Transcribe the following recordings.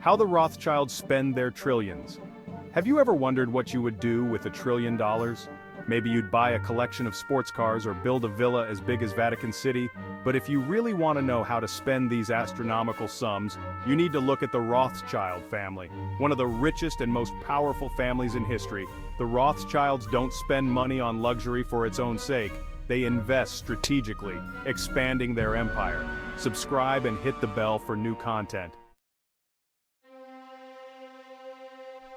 How the Rothschilds spend their trillions. Have you ever wondered what you would do with $1 trillion? Maybe you'd buy a collection of sports cars or build a villa as big as Vatican City, but if you really want to know how to spend these astronomical sums, you need to look at the Rothschild family. One of the richest and most powerful families in history, the Rothschilds don't spend money on luxury for its own sake. They invest strategically, expanding their empire. Subscribe and hit the bell for new content.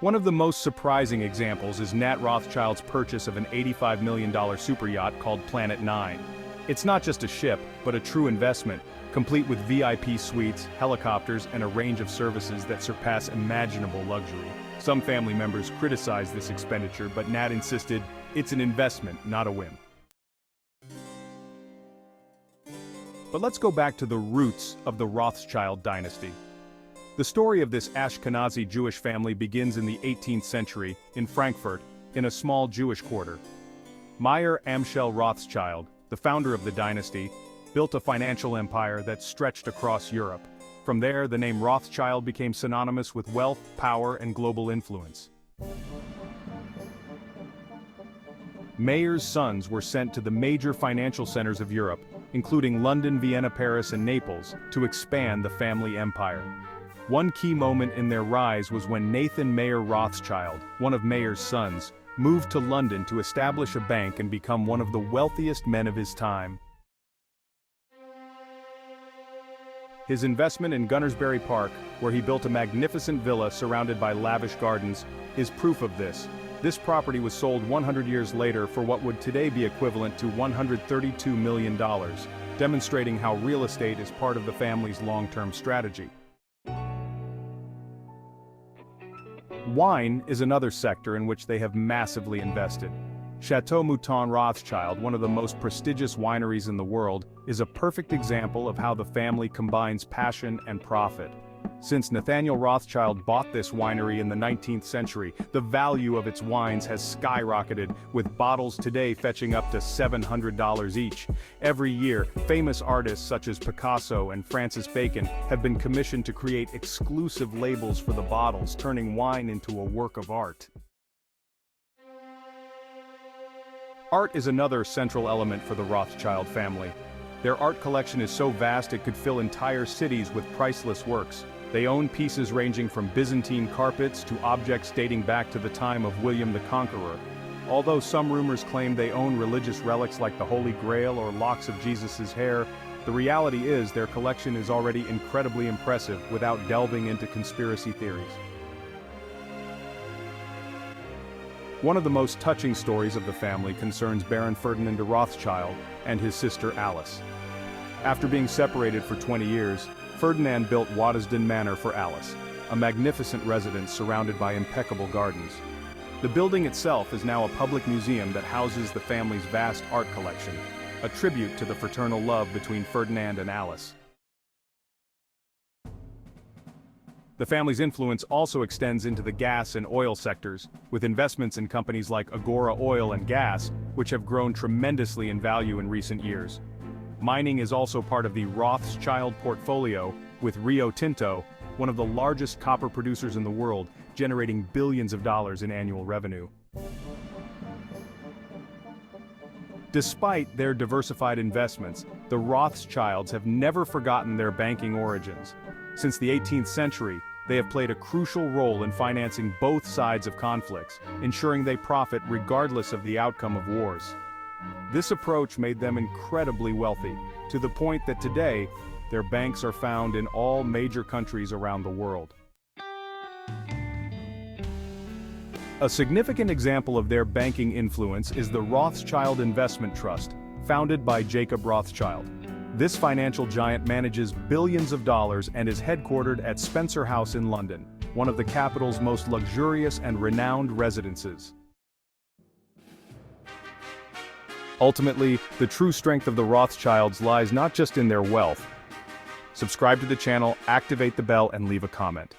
One of the most surprising examples is Nat Rothschild's purchase of an $85 million superyacht called Planet 9. It's not just a ship, but a true investment, complete with VIP suites, helicopters, and a range of services that surpass imaginable luxury. Some family members criticized this expenditure, but Nat insisted it's an investment, not a whim. But let's go back to the roots of the Rothschild dynasty. The story of this Ashkenazi Jewish family begins in the 18th century, in Frankfurt, in a small Jewish quarter. Meyer Amschel Rothschild, the founder of the dynasty, built a financial empire that stretched across Europe. From there, the name Rothschild became synonymous with wealth, power, and global influence. Meyer's sons were sent to the major financial centers of Europe, including London, Vienna, Paris, and Naples, to expand the family empire. One key moment in their rise was when Nathan Mayer Rothschild, one of Mayer's sons, moved to London to establish a bank and become one of the wealthiest men of his time. His investment in Gunnersbury Park, where he built a magnificent villa surrounded by lavish gardens, is proof of this. This property was sold 100 years later for what would today be equivalent to $132 million, demonstrating how real estate is part of the family's long-term strategy. Wine is another sector in which they have massively invested. Chateau Mouton Rothschild, one of the most prestigious wineries in the world, is a perfect example of how the family combines passion and profit. Since Nathaniel Rothschild bought this winery in the 19th century, the value of its wines has skyrocketed, with bottles today fetching up to $700 each. Every year, famous artists such as Picasso and Francis Bacon have been commissioned to create exclusive labels for the bottles, turning wine into a work of art. Art is another central element for the Rothschild family. Their art collection is so vast it could fill entire cities with priceless works. They own pieces ranging from Byzantine carpets to objects dating back to the time of William the Conqueror. Although some rumors claim they own religious relics like the Holy Grail or locks of Jesus' hair, the reality is their collection is already incredibly impressive without delving into conspiracy theories. One of the most touching stories of the family concerns Baron Ferdinand de Rothschild and his sister Alice. After being separated for 20 years, Ferdinand built Waddesdon Manor for Alice, a magnificent residence surrounded by impeccable gardens. The building itself is now a public museum that houses the family's vast art collection, a tribute to the fraternal love between Ferdinand and Alice. The family's influence also extends into the gas and oil sectors, with investments in companies like Agora Oil and Gas, which have grown tremendously in value in recent years. Mining is also part of the Rothschild portfolio, with Rio Tinto, one of the largest copper producers in the world, generating billions of dollars in annual revenue. Despite their diversified investments, the Rothschilds have never forgotten their banking origins. Since the 18th century, they have played a crucial role in financing both sides of conflicts, ensuring they profit regardless of the outcome of wars. This approach made them incredibly wealthy, to the point that today, their banks are found in all major countries around the world. A significant example of their banking influence is the Rothschild Investment Trust, founded by Jacob Rothschild. This financial giant manages billions of dollars and is headquartered at Spencer House in London, one of the capital's most luxurious and renowned residences. Ultimately, the true strength of the Rothschilds lies not just in their wealth. Subscribe to the channel, activate the bell, and leave a comment.